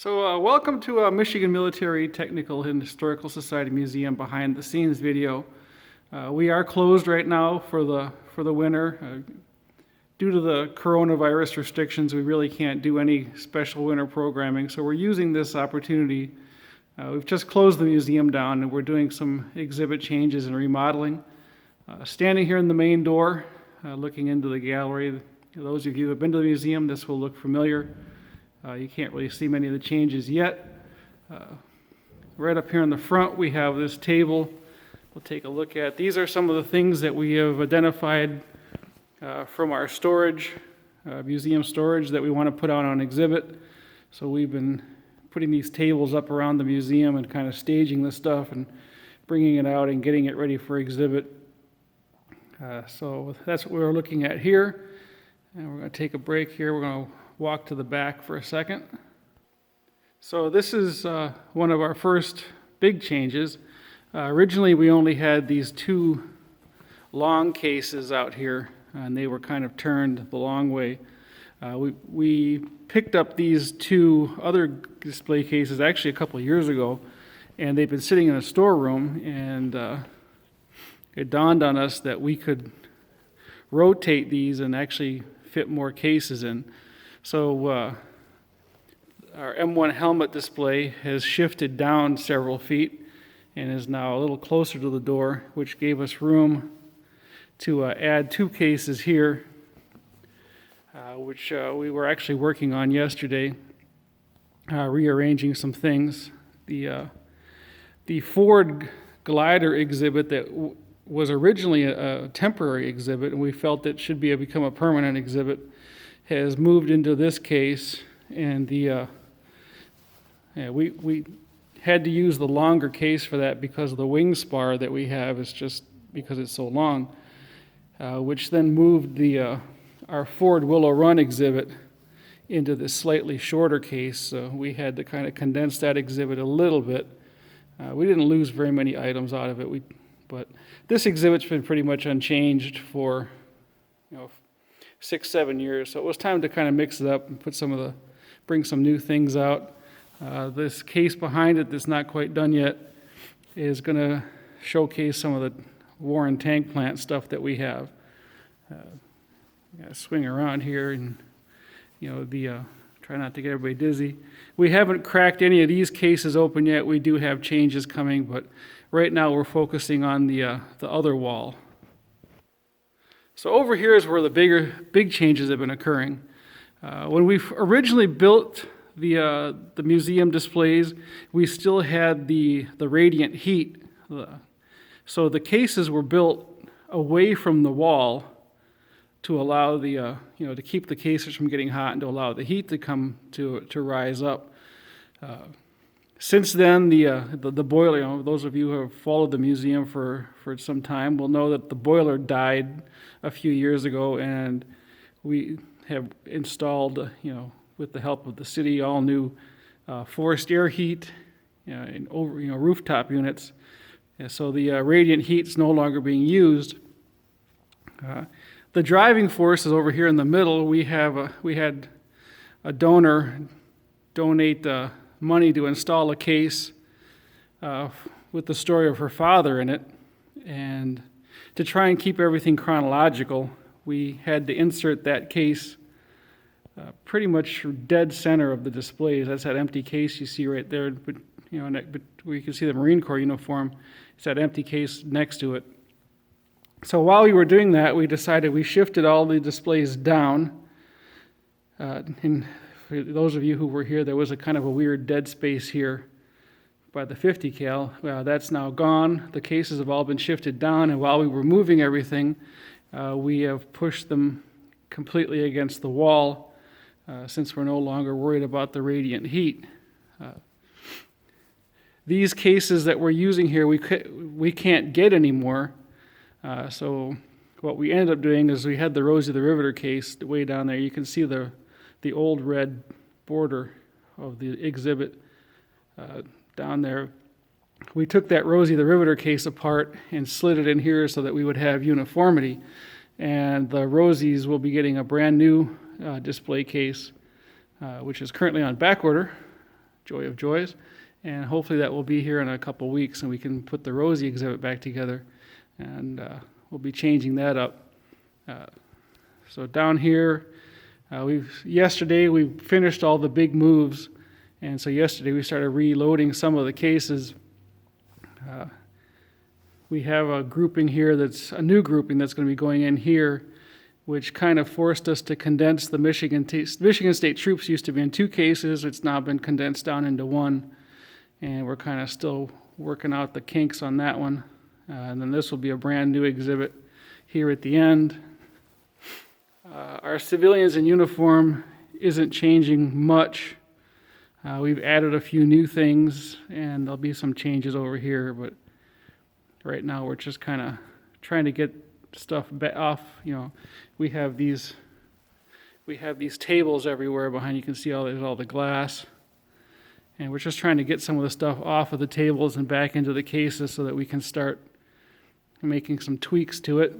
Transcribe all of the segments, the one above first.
Welcome to Michigan Military Technical and Historical Society Museum behind the scenes video. We are closed right now for the winter. Due to the coronavirus restrictions, we really can't do any special winter programming, so we're using this opportunity. We've just closed the museum down and we're doing some exhibit changes and remodeling. Standing here in the main door, looking into the gallery, those of you who have been to the museum, this will look familiar. You can't really see many of the changes yet. Right up here in the front, we have this table we'll take a look at. These are some of the things that we have identified from our storage, museum storage, that we want to put out on exhibit. So we've been putting these tables up around the museum and kind of staging the stuff and bringing it out and getting it ready for exhibit. So that's what we're looking at here. And we're going to take a break here. We're going to walk to the back for a second. So this is one of our first big changes. Originally we only had these two long cases out here, and they were kind of turned the long way. We picked up these two other display cases actually a couple of years ago, and they've been sitting in a storeroom, and it dawned on us that we could rotate these and actually fit more cases in. So our M1 helmet display has shifted down several feet and is now a little closer to the door, which gave us room to add two cases here, which we were actually working on yesterday, rearranging some things. The Ford glider exhibit that was originally a temporary exhibit, and we felt it should become a permanent exhibit, has moved into this case, and we had to use the longer case for that because of the wing spar that we have is just because it's so long, which then moved our Ford Willow Run exhibit into this slightly shorter case. So we had to kind of condense that exhibit a little bit. We didn't lose very many items out of it, but this exhibit's been pretty much unchanged for 6-7 years, so it was time to kind of mix it up and bring some new things out. This case behind it that's not quite done yet is going to showcase some of the Warren tank plant stuff that we have. Gotta swing around here and try not to get everybody dizzy. We haven't cracked any of these cases open yet. We do have changes coming, but right now we're focusing on the other wall. So over here is where the big changes have been occurring. When we originally built the museum displays, we still had the radiant heat. So the cases were built away from the wall to allow to keep the cases from getting hot and to allow the heat to come to rise up. Since then, the boiler, those of you who have followed the museum for some time will know that the boiler died a few years ago, and we have installed, with the help of the city, all new forced air heat and rooftop units. And so the radiant heat's no longer being used. The driving force is over here in the middle. We had a donor donate money to install a case with the story of her father in it, and to try and keep everything chronological, we had to insert that case pretty much dead center of the displays. That's that empty case you see right there, but where you can see the Marine Corps uniform. It's that empty case next to it. So while we were doing that, we decided we shifted all the displays down. And for those of you who were here, there was a kind of a weird dead space here by the 50 cal. That's now gone. The cases have all been shifted down, and while we were moving everything, we have pushed them completely against the wall since we're no longer worried about the radiant heat. These cases that we're using here, we can't get anymore. So what we ended up doing is we had the Rosie the Riveter case way down there. You can see the old red border of the exhibit down there. We took that Rosie the Riveter case apart and slid it in here so that we would have uniformity. And the Rosies will be getting a brand new display case, which is currently on back order. joy of joys. And hopefully that will be here in a couple weeks and we can put the Rosie exhibit back together. And we'll be changing that up. So down here, yesterday we finished all the big moves. And so yesterday we started reloading some of the cases. We have a grouping here that's a new grouping that's going to be going in here, which kind of forced us to condense the Michigan State troops used to be in 2 cases. It's now been condensed down into 1. And we're kind of still working out the kinks on that one. And then this will be a brand new exhibit here at the end. Our civilians in uniform isn't changing much. We've added a few new things, and there'll be some changes over here, but right now we're just kind of trying to get stuff off. We have these tables everywhere behind. You can see all the glass, and we're just trying to get some of the stuff off of the tables and back into the cases so that we can start making some tweaks to it.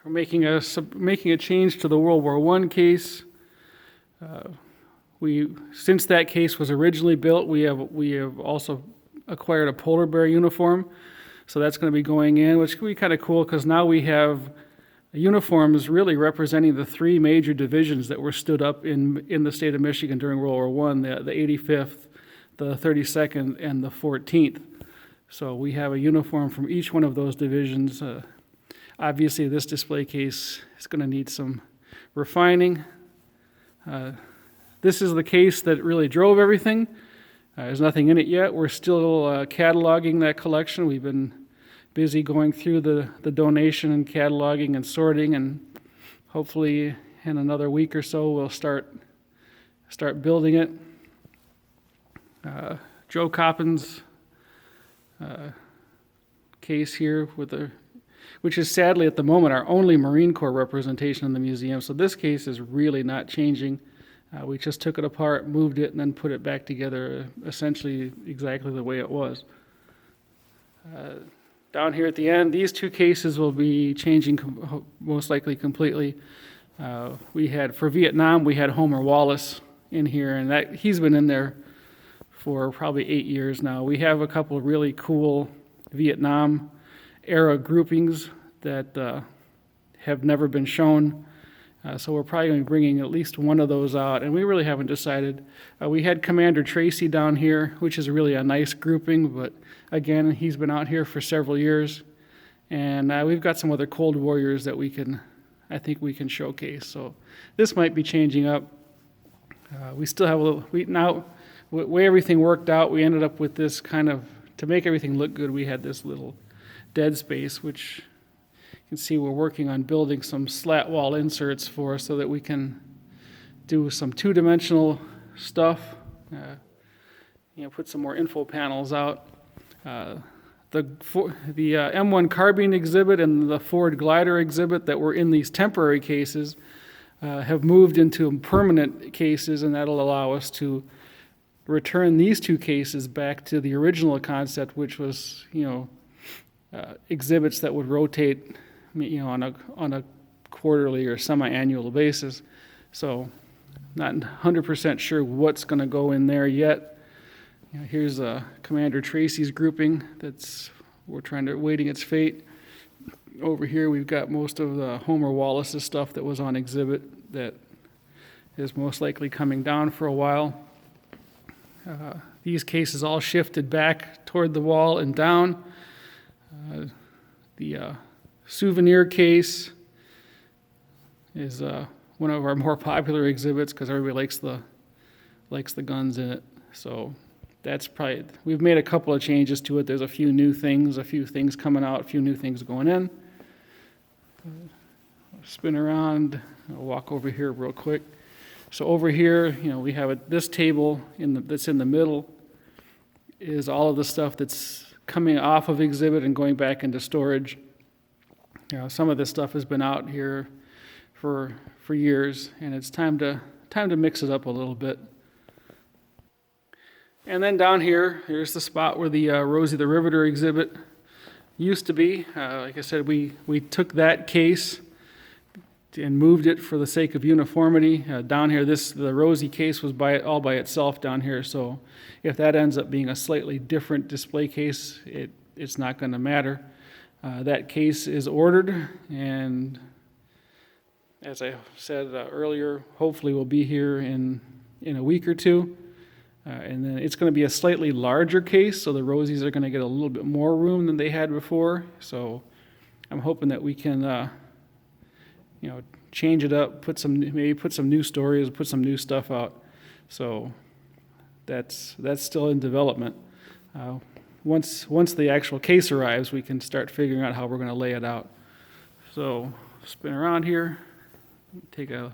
We're making a change to the World War I case. Since that case was originally built, we have also acquired a polar bear uniform, so that's going to be going in, which will be kind of cool because now we have uniforms really representing the 3 major divisions that were stood up in the state of Michigan during World War I: the 85th, the 32nd, and the 14th. So we have a uniform from each one of those divisions. Obviously, this display case is going to need some refining. This is the case that really drove everything. There's nothing in it yet. We're still cataloging that collection. We've been busy going through the donation and cataloging and sorting, and hopefully in another week or so we'll start building it. Joe Coppin's case here which is sadly at the moment our only Marine Corps representation in the museum. So this case is really not changing. We just took it apart, moved it, and then put it back together essentially exactly the way it was. Down here at the end, these 2 cases will be changing most likely completely. For Vietnam, we had Homer Wallace in here, and he's been in there for probably 8 years now. We have a couple of really cool Vietnam era groupings that have never been shown. So we're probably going to be bringing at least one of those out, and we really haven't decided. We had Commander Tracy down here, which is really a nice grouping, but again, he's been out here for several years. And we've got some other Cold Warriors that I think we can showcase. So this might be changing up. We still have now, the way everything worked out, we ended up with this to make everything look good, we had this little dead space, which you can see we're working on building some slat wall inserts for so that we can do some 2-dimensional stuff, put some more info panels out. The M1 Carbine Exhibit and the Ford Glider Exhibit that were in these temporary cases have moved into permanent cases, and that'll allow us to return these 2 cases back to the original concept, which was, exhibits that would rotate, on a quarterly or semi-annual basis. So, not 100% sure what's going to go in there yet. Here's Commander Tracy's grouping we're waiting its fate. Over here we've got most of the Homer Wallace's stuff that was on exhibit that is most likely coming down for a while. These cases all shifted back toward the wall and down. The souvenir case is one of our more popular exhibits because everybody likes the guns in it. So we've made a couple of changes to it. There's a few new things, a few things coming out, a few new things going in. Spin around, I'll walk over here real quick. So over here, we have this table that's in the middle is all of the stuff that's coming off of exhibit and going back into storage. Some of this stuff has been out here for years, and it's time to mix it up a little bit. And then down here's the spot where the Rosie the Riveter exhibit used to be. Like I said, we took that case and moved it for the sake of uniformity. Down here, the Rosie case was all by itself down here, so if that ends up being a slightly different display case, it's not going to matter. That case is ordered, and as I said earlier, hopefully we'll be here in a week or two. And then it's going to be a slightly larger case, so the Rosies are going to get a little bit more room than they had before. So I'm hoping that we can, change it up, maybe put some new stories, put some new stuff out. So that's still in development. Once the actual case arrives, we can start figuring out how we're going to lay it out. So spin around here, take a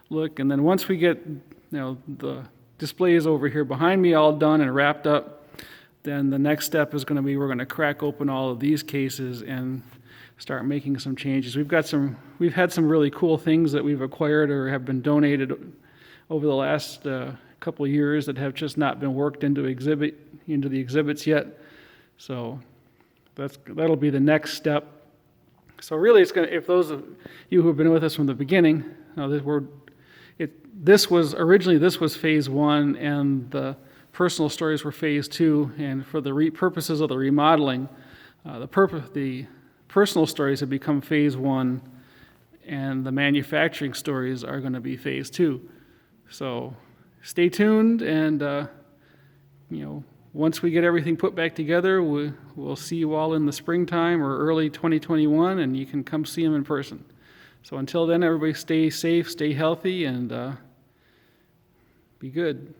look, and then once we get the displays over here behind me all done and wrapped up, then the next step is going to be we're going to crack open all of these cases and start making some changes. We've had some really cool things that we've acquired or have been donated over the last couple of years that have just not been worked into the exhibits yet. So that'll be the next step. So really, if those of you who have been with us from the beginning, this was phase one, and the personal stories were phase two. And for the purposes of the remodeling, the personal stories have become phase one, and the manufacturing stories are going to be phase two. So stay tuned, and once we get everything put back together, we'll see you all in the springtime or early 2021, and you can come see them in person. So until then, everybody stay safe, stay healthy, and be good.